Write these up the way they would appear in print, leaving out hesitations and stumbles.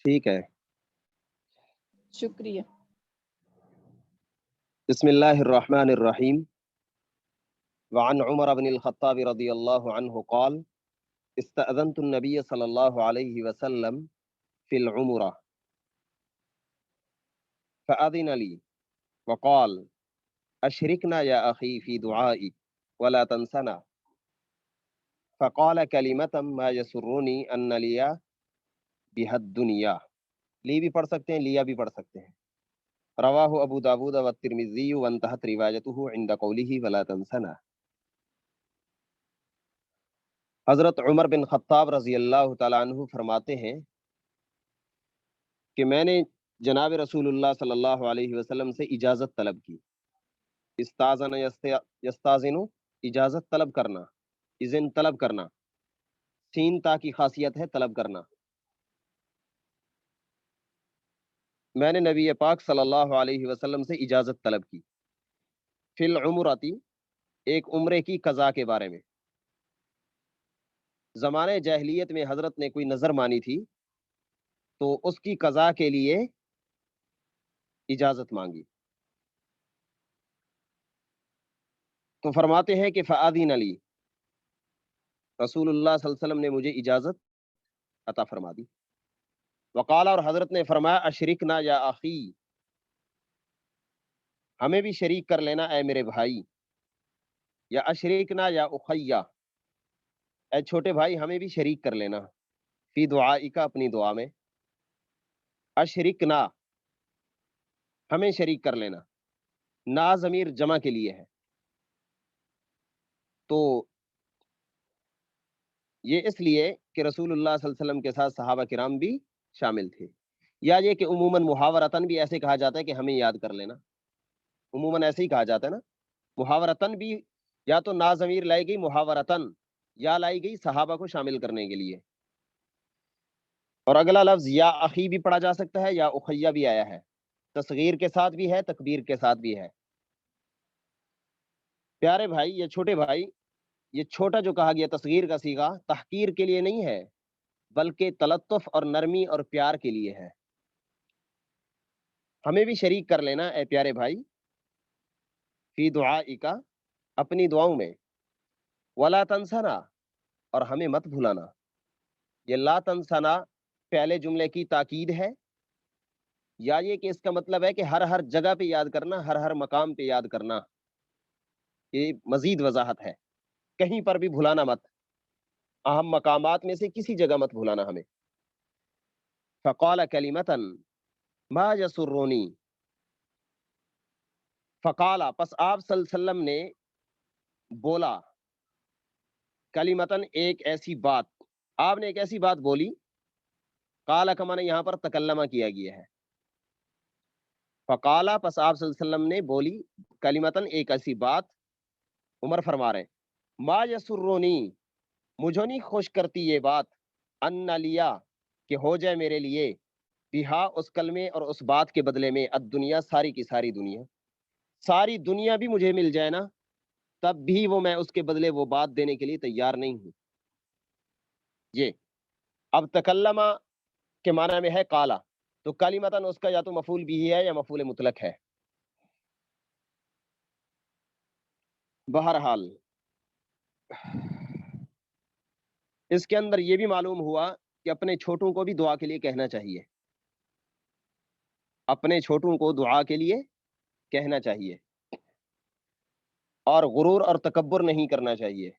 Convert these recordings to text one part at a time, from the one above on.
ٹھیک ہے. شکریہ. بسم اللہ الرحمن الرحیم. وعن عمر بن الخطاب رضی اللہ عنہ قال استأذنت النبی صلی اللہ علیہ وسلم فی العمرہ فأذن لی وقال اشرکنا یا اخی فی دعائی ولا تنسنا فقال کلمة ما یسرنی ان لیا بها الدنیا. لی بھی پڑھ سکتے ہیں، لیا بھی پڑھ سکتے ہیں. رواہ ابو داود والترمذی وانتہت روایتہ عند قولہ ولا تنسنا. حضرت عمر بن خطاب رضی اللہ تعالیٰ عنہ فرماتے ہیں کہ میں نے جناب رسول اللہ صلی اللہ علیہ وسلم سے اجازت طلب کی. استاذن یستاذن، اجازت طلب کرنا، اذن طلب کرنا، سین تا کی خاصیت ہے طلب کرنا. میں نے نبی پاک صلی اللہ علیہ وسلم سے اجازت طلب کی فی العمرتی، ایک عمرے کی قضا کے بارے میں. زمانے جاہلیت میں حضرت نے کوئی نظر مانی تھی تو اس کی قضا کے لیے اجازت مانگی. تو فرماتے ہیں کہ فآذن لی، رسول اللہ صلی اللہ علیہ وسلم نے مجھے اجازت عطا فرما دی. وقال، اور حضرت نے فرمایا اشرکنا یا اخی، ہمیں بھی شریک کر لینا اے میرے بھائی. یا اشرکنا یا اخیا، اے چھوٹے بھائی ہمیں بھی شریک کر لینا. فی دعائک، اپنی دعا میں. اشرکنا، ہمیں شریک کر لینا. نا ضمیر جمع کے لیے ہے، تو یہ اس لیے کہ رسول اللہ صلی اللہ علیہ وسلم کے ساتھ صحابہ کرام بھی شامل تھے. یا یہ کہ عموماً محاورتاً بھی ایسے کہا جاتا ہے کہ ہمیں یاد کر لینا. عموماً ایسے ہی کہا جاتا ہے نا. محاورتاً بھی یا تو نا ضمیر لائی گئی محاورتاً، یا لائی گئی صحابہ کو شامل کرنے کے لیے. اور اگلا لفظ یا اخی بھی پڑھا جا سکتا ہے، یا اخیہ بھی آیا ہے، تصغیر کے ساتھ بھی ہے، تکبیر کے ساتھ بھی ہے. پیارے بھائی یا چھوٹے بھائی، یہ چھوٹا جو کہا گیا تصغیر کا صیغہ تحقیر کے لیے نہیں ہے، بلکہ تلطف اور نرمی اور پیار کے لیے ہے. ہمیں بھی شریک کر لینا اے پیارے بھائی فی دعائک، اپنی دعاؤں میں. ولا تنسنا، اور ہمیں مت بھلانا. یہ لا تنسنا پہلے جملے کی تاکید ہے، یا یہ کہ اس کا مطلب ہے کہ ہر ہر جگہ پہ یاد کرنا، ہر ہر مقام پہ یاد کرنا. یہ مزید وضاحت ہے، کہیں پر بھی بھلانا مت، اہم مقامات میں سے کسی جگہ مت بھلانا ہمیں. فقال کلمۃ ما یسرنی، فقالا، پس آپ صلی اللہ علیہ وسلم نے بولا، کلمتن، ایک ایسی بات. آپ نے ایک ایسی بات بولی. قالا کا معنی یہاں پر تکلمہ کیا گیا ہے. فقالا، پس آپ صلی اللہ علیہ وسلم نے بولی، کلمتن، ایک ایسی بات. عمر فرما رہے ما یسرنی، مجھے نہیں خوش کرتی یہ بات، ان لیا، کہ ہو جائے میرے لیے، بہا، اس کلمے اور اس بات کے بدلے میں، الدنیا، ساری کی ساری دنیا. ساری دنیا بھی مجھے مل جائے نا، تب بھی وہ میں اس کے بدلے وہ بات دینے کے لیے تیار نہیں ہوں. یہ اب تکلمہ کے معنی میں ہے قالا، تو کلمتن اس کا یا تو مفعول بھی ہے یا مفعول مطلق ہے. بہرحال اس کے اندر یہ بھی معلوم ہوا کہ اپنے چھوٹوں کو بھی دعا کے لیے کہنا چاہیے، اپنے چھوٹوں کو دعا کے لیے کہنا چاہیے، اور غرور اور تکبر نہیں کرنا چاہیے.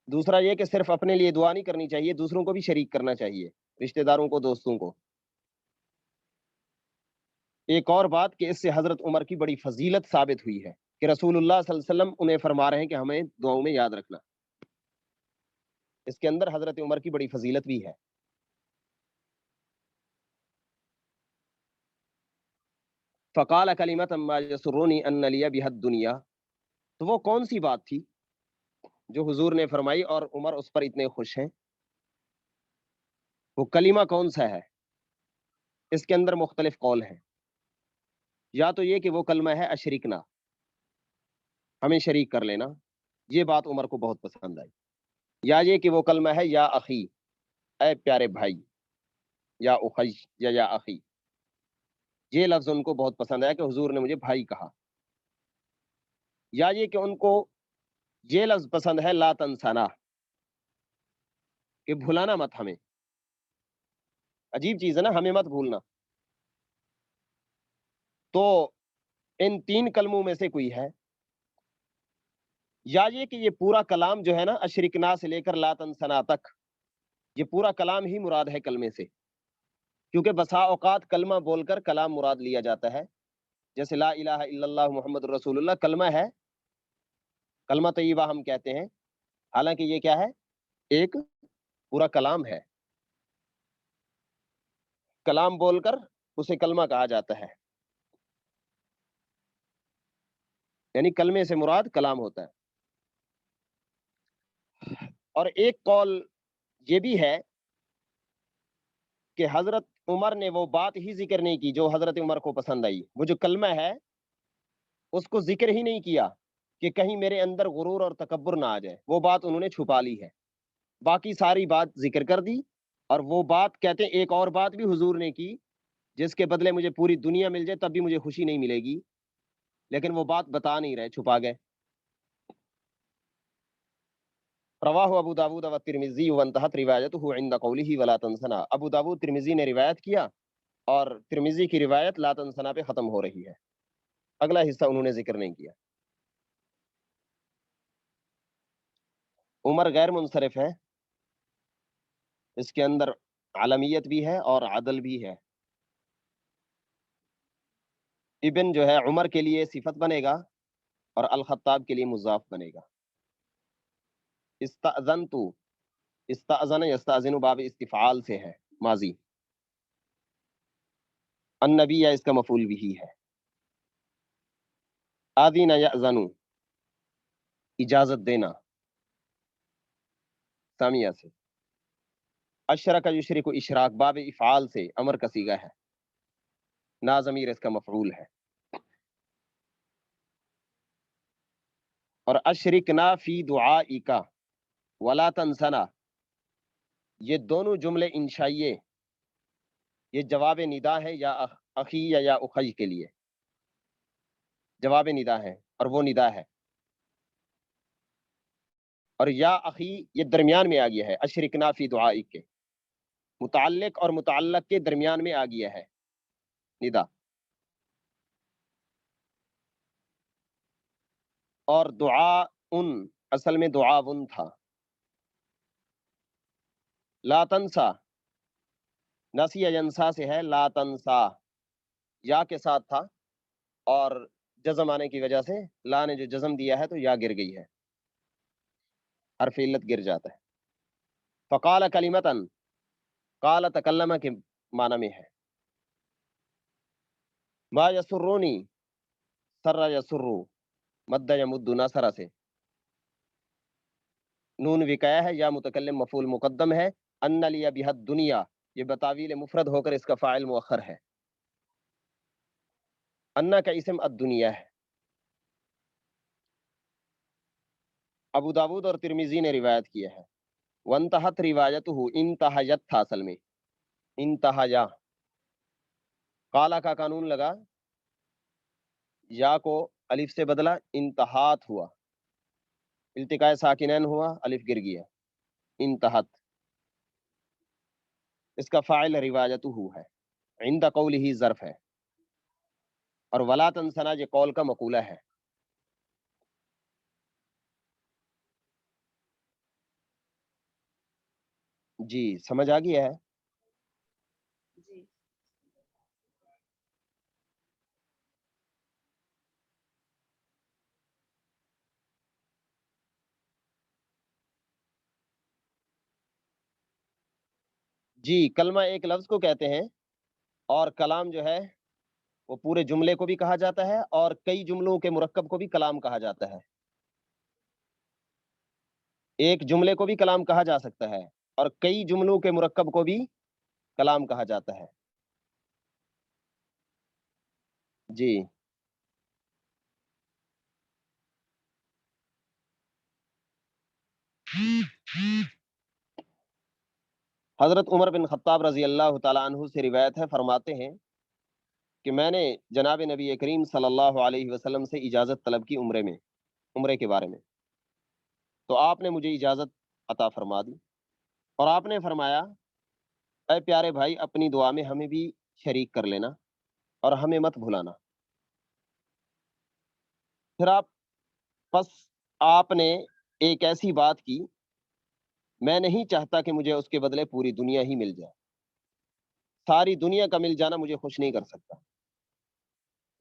دوسرا یہ کہ صرف اپنے لیے دعا نہیں کرنی چاہیے، دوسروں کو بھی شریک کرنا چاہیے، رشتہ داروں کو، دوستوں کو. ایک اور بات کہ اس سے حضرت عمر کی بڑی فضیلت ثابت ہوئی ہے کہ رسول اللہ صلی اللہ علیہ وسلم انہیں فرما رہے ہیں کہ ہمیں دعاؤں میں یاد رکھنا. اس کے اندر حضرت عمر کی بڑی فضیلت بھی ہے. فقال کلمۃ ما یسرنی ان لی بها الدنیا، تو وہ کون سی بات تھی جو حضور نے فرمائی اور عمر اس پر اتنے خوش ہیں؟ وہ کلمہ کون سا ہے؟ اس کے اندر مختلف قول ہیں. یا تو یہ کہ وہ کلمہ ہے اشرکنا، ہمیں شریک کر لینا، یہ بات عمر کو بہت پسند آئی. یا یہ کہ وہ کلمہ ہے یا اخی، اے پیارے بھائی، یا اخی یا اخی، یہ لفظ ان کو بہت پسند آیا کہ حضور نے مجھے بھائی کہا، یا یہ کہ ان کو یہ لفظ پسند ہے لا تنسانا، کہ بھلانا مت ہمیں. عجیب چیز ہے نا، ہمیں مت بھولنا. تو ان تین کلموں میں سے کوئی ہے، یا یہ کہ یہ پورا کلام جو ہے نا اشرکنا سے لے کر لا تنسنا تک، یہ پورا کلام ہی مراد ہے کلمے سے، کیونکہ بسا اوقات کلمہ بول کر کلام مراد لیا جاتا ہے. جیسے لا الہ الا اللہ محمد رسول اللہ کلمہ ہے، کلمہ طیبہ ہم کہتے ہیں، حالانکہ یہ کیا ہے؟ ایک پورا کلام ہے. کلام بول کر اسے کلمہ کہا جاتا ہے، یعنی کلمے سے مراد کلام ہوتا ہے. اور ایک قول یہ بھی ہے کہ حضرت عمر نے وہ بات ہی ذکر نہیں کی جو حضرت عمر کو پسند آئی. وہ جو کلمہ ہے اس کو ذکر ہی نہیں کیا کہ کہیں میرے اندر غرور اور تکبر نہ آ جائے، وہ بات انہوں نے چھپا لی ہے. باقی ساری بات ذکر کر دی. اور وہ بات کہتے ہیں ایک اور بات بھی حضور نے کی جس کے بدلے مجھے پوری دنیا مل جائے تب بھی مجھے خوشی نہیں ملے گی، لیکن وہ بات بتا نہیں رہے، چھپا گئے. رواہ ابو داود و ترمذی وانتہت روایتہ عند قولہ ولا تنسنا. ابو داود ترمذی نے روایت کیا اور ترمذی کی روایت لا تنسنا پہ ختم ہو رہی ہے، اگلا حصہ انہوں نے ذکر نہیں کیا. عمر غیر منصرف ہے، اس کے اندر عالمیت بھی ہے اور عدل بھی ہے. ابن جو ہے عمر کے لیے صفت بنے گا اور الخطاب کے لیے مضاف بنے گا. استأذنت، استأذن یستأذن باب استفعال سے ہے، ماضی. النبی اس کا مفعول بھی ہے. آذین یأذن، اجازت دینا، سامیہ سے. اشرک یشرک اشراک باب افعال سے، امر کا صیغہ ہے. نا ضمیر اس کا مفعول ہے. اور اشرکنا فی دعائک ولا تنسنا، یہ دونوں جملے انشائیے، یہ جواب ندا ہے یا اخی یا اخی کے لیے جواب ندا ہے اور وہ ندا ہے. اور یا اخی یہ درمیان میں آ گیا ہے، اشرکنا فی دعائک کے متعلق اور متعلق کے درمیان میں آ گیا ہے ندا. اور دعا ان اصل میں دعا ان تھا. لا تنسا نسی ینسا سے ہے، لا تنسا یا کے ساتھ تھا اور جزم آنے کی وجہ سے لا نے جو جزم دیا ہے تو یا گر گئی ہے، حرف علت گر جاتا ہے. فقال کلمتن، قال تکلم کے معنی میں ہے. ما یسرونی، سر یسرو، مد یمد ناصرہ سے. نون وقایا ہے، یا متکلم مفعول مقدم ہے. ان لی بحد دنیا، یہ بتاویل مفرد ہو کر اس کا فاعل مؤخر ہے. انا کا اسم الدنیا ہے. ابو داود اور ترمذی نے روایت کیا ہے. وانتہت روایتہ، انتہیت تھا اصل میں، انتہیا. قالا کا قانون لگا، یا کو الف سے بدلا، انتہات ہوا، التقاء ساکنین ہوا، الف گر گیا، انتہت. اس کا فاعل روایتہ ہے، عند قولہ ظرف ہے. اور ولا تنسنا یہ قول کا مقولہ ہے. جی سمجھ آ گیا ہے. جی کلمہ ایک لفظ کو کہتے ہیں، اور کلام جو ہے وہ پورے جملے کو بھی کہا جاتا ہے اور کئی جملوں کے مرکب کو بھی کلام کہا جاتا ہے. ایک جملے کو بھی کلام کہا جا سکتا ہے اور کئی جملوں کے مرکب کو بھی کلام کہا جاتا ہے. جی حضرت عمر بن خطاب رضی اللہ تعالیٰ عنہ سے روایت ہے، فرماتے ہیں کہ میں نے جناب نبی کریم صلی اللہ علیہ وسلم سے اجازت طلب کی عمرے کے بارے میں، تو آپ نے مجھے اجازت عطا فرما دی، اور آپ نے فرمایا اے پیارے بھائی اپنی دعا میں ہمیں بھی شریک کر لینا اور ہمیں مت بھلانا۔ پھر پس آپ نے ایک ایسی بات کی، میں نہیں چاہتا کہ مجھے اس کے بدلے پوری دنیا ہی مل جائے، ساری دنیا کا مل جانا مجھے خوش نہیں کر سکتا۔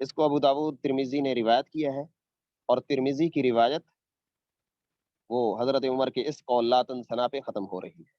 اس کو ابو داود ترمذی نے روایت کیا ہے، اور ترمذی کی روایت وہ حضرت عمر کے اس قول لا تنسنا پہ ختم ہو رہی ہے۔